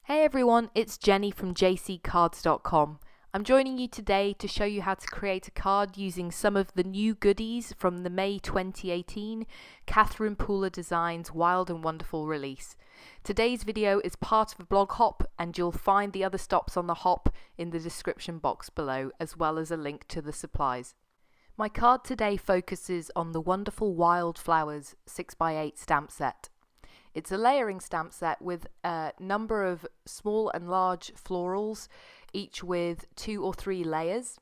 Hey everyone, it's Jenny from jccards.com. I'm joining you today to show you how to create a card using some of the new goodies from the May 2018 Catherine Pooler Designs Wild and Wonderful release. Today's video is part of a blog hop, and you'll find the other stops on the hop in the description box below, as well as a link to the supplies. My card today focuses on the wonderful Wildflowers 6x8 stamp set. It's a layering stamp set with a number of small and large florals, each with 2 or 3 layers.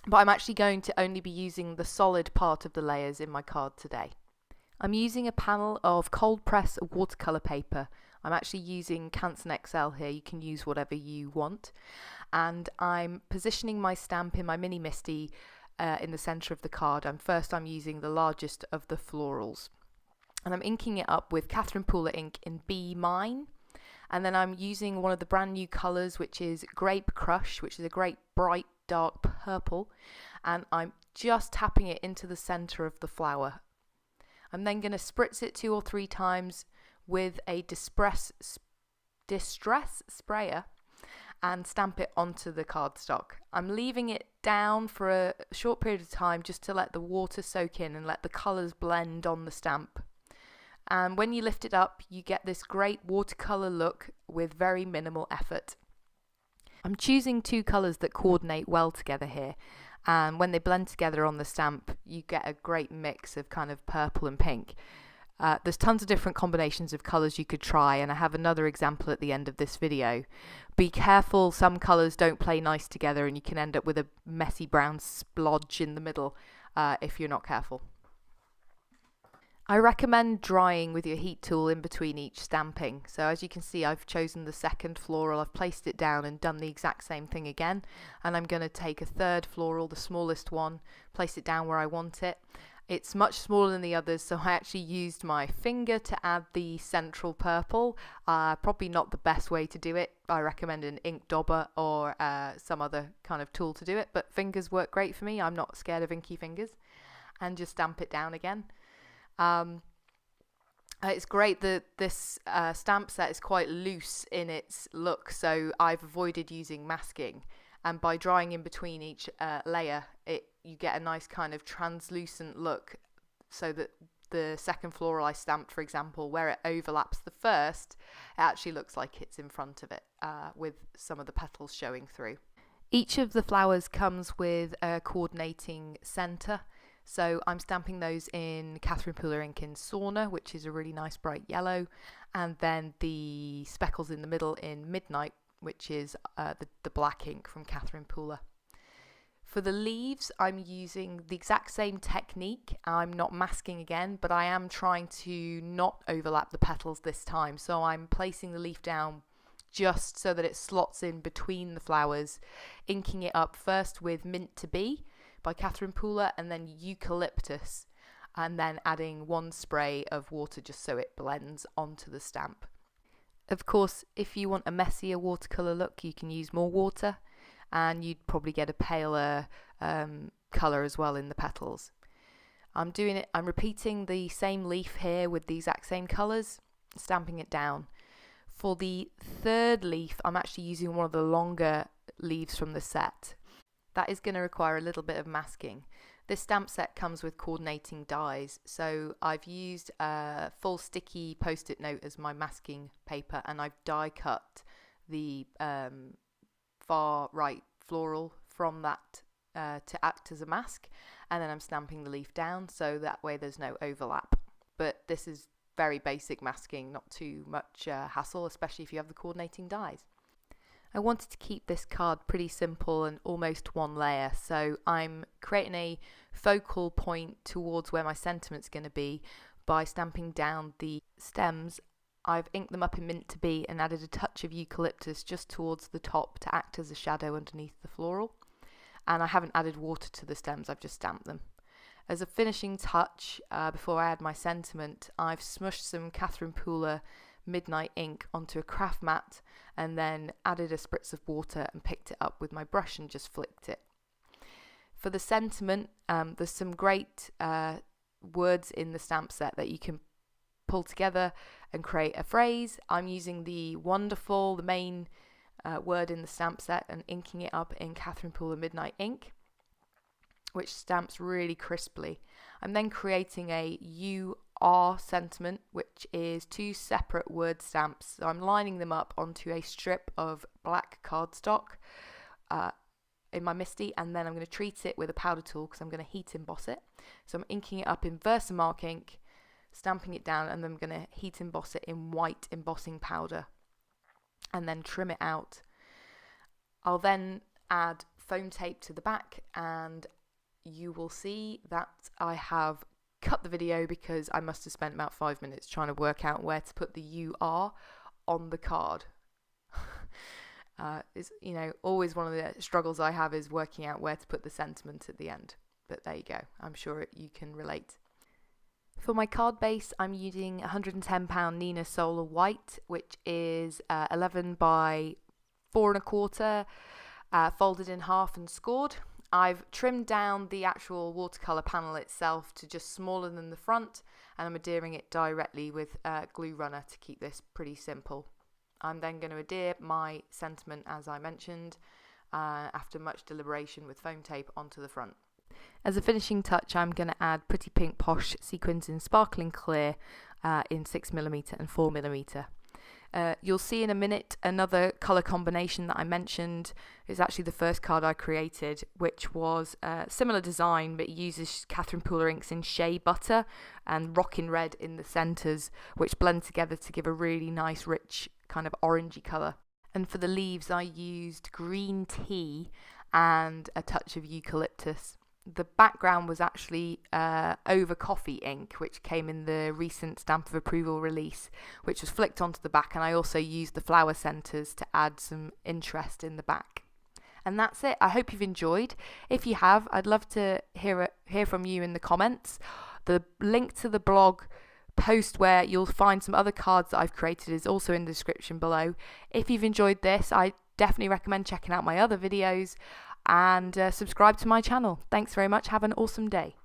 But I'm actually going to only be using the solid part of the layers in my card today. I'm using a panel of cold press watercolor paper. I'm actually using Canson XL here. You can use whatever you want. And I'm positioning my stamp in my mini MISTI in the center of the card. I'm using the largest of the florals. And I'm inking it up with Catherine Pooler ink in Be Mine. And then I'm using one of the brand new colours, which is Grape Crush, which is a great bright dark purple. And I'm just tapping it into the centre of the flower. I'm then going to spritz it 2 or 3 times with a distress sprayer and stamp it onto the cardstock. I'm leaving it down for a short period of time just to let the water soak in and let the colours blend on the stamp. And when you lift it up, you get this great watercolor look with very minimal effort. I'm choosing 2 colors that coordinate well together here. And when they blend together on the stamp, you get a great mix of kind of purple and pink. There's tons of different combinations of colors you could try, and I have another example at the end of this video. Be careful, some colors don't play nice together and you can end up with a messy brown splodge in the middle if you're not careful. I recommend drying with your heat tool in between each stamping. So as you can see, I've chosen the second floral, I've placed it down and done the exact same thing again. And I'm going to take a third floral, the smallest one, place it down where I want it. It's much smaller than the others, so I actually used my finger to add the central purple. Probably not the best way to do it. I recommend an ink dauber or some other kind of tool to do it, but fingers work great for me. I'm not scared of inky fingers. And just stamp it down again. It's great that this stamp set is quite loose in its look, so I've avoided using masking, and by drying in between each layer you get a nice kind of translucent look, so that the second floral I stamped, for example, where it overlaps the first, it actually looks like it's in front of it with some of the petals showing through. Each of the flowers comes with a coordinating center. So I'm stamping those in Catherine Pooler ink in Sauna, which is a really nice bright yellow, and then the speckles in the middle in Midnight, which is the black ink from Catherine Pooler. For the leaves, I'm using the exact same technique. I'm not masking again, but I am trying to not overlap the petals this time. So I'm placing the leaf down just so that it slots in between the flowers, inking it up first with Mint to Be by Catherine Pooler, and then Eucalyptus, and then adding 1 spray of water just so it blends onto the stamp. Of course, if you want a messier watercolor look, you can use more water, and you'd probably get a paler color as well in the petals. I'm repeating the same leaf here with the exact same colors, stamping it down. For the third leaf, I'm actually using one of the longer leaves from the set. That is going to require a little bit of masking. This stamp set comes with coordinating dies, so I've used a full sticky post-it note as my masking paper, and I've die cut the far right floral from that to act as a mask, and then I'm stamping the leaf down so that way there's no overlap. But this is very basic masking, not too much hassle, especially if you have the coordinating dies. I wanted to keep this card pretty simple and almost one layer, so I'm creating a focal point towards where my sentiment's going to be by stamping down the stems. I've inked them up in Mint to Be and added a touch of eucalyptus just towards the top to act as a shadow underneath the floral. And I haven't added water to the stems, I've just stamped them. As a finishing touch, before I add my sentiment, I've smushed some Catherine Pooler Midnight ink onto a craft mat, and then added a spritz of water and picked it up with my brush and just flicked it. For the sentiment, there's some great words in the stamp set that you can pull together and create a phrase. I'm using the main word in the stamp set, and inking it up in Catherine Pooler Midnight ink, which stamps really crisply. I'm then creating a UR sentiment, which is 2 separate word stamps. So I'm lining them up onto a strip of black cardstock in my MISTI, and then I'm going to treat it with a powder tool because I'm going to heat emboss it. So I'm inking it up in Versamark ink, stamping it down, and then I'm going to heat emboss it in white embossing powder and then trim it out. I'll then add foam tape to the back, and you will see that I have cut the video because I must have spent about 5 minutes trying to work out where to put the UR on the card. It's, you know, always one of the struggles I have is working out where to put the sentiment at the end. But there you go. I'm sure you can relate. For my card base, I'm using £110 Nina Solar White, which is 11 by 4 1/4, folded in half and scored. I've trimmed down the actual watercolor panel itself to just smaller than the front, and I'm adhering it directly with glue runner to keep this pretty simple. I'm then going to adhere my sentiment, as I mentioned, after much deliberation, with foam tape onto the front. As a finishing touch, I'm going to add Pretty Pink Posh sequins in sparkling clear in 6mm and 4mm. You'll see in a minute another colour combination that I mentioned. It's actually the first card I created, which was a similar design, but it uses Catherine Pooler inks in Shea Butter and Rockin' Red in the centres, which blend together to give a really nice, rich, kind of orangey colour. And for the leaves, I used green tea and a touch of eucalyptus. The background was actually over coffee ink, which came in the recent Stamp of Approval release, which was flicked onto the back, and I also used the flower centres to add some interest in the back. And that's it. I hope you've enjoyed. If you have, I'd love to hear from you in the comments. The link to the blog post where you'll find some other cards that I've created is also in the description below. If you've enjoyed this, I definitely recommend checking out my other videos and subscribe to my channel. Thanks very much. Have an awesome day.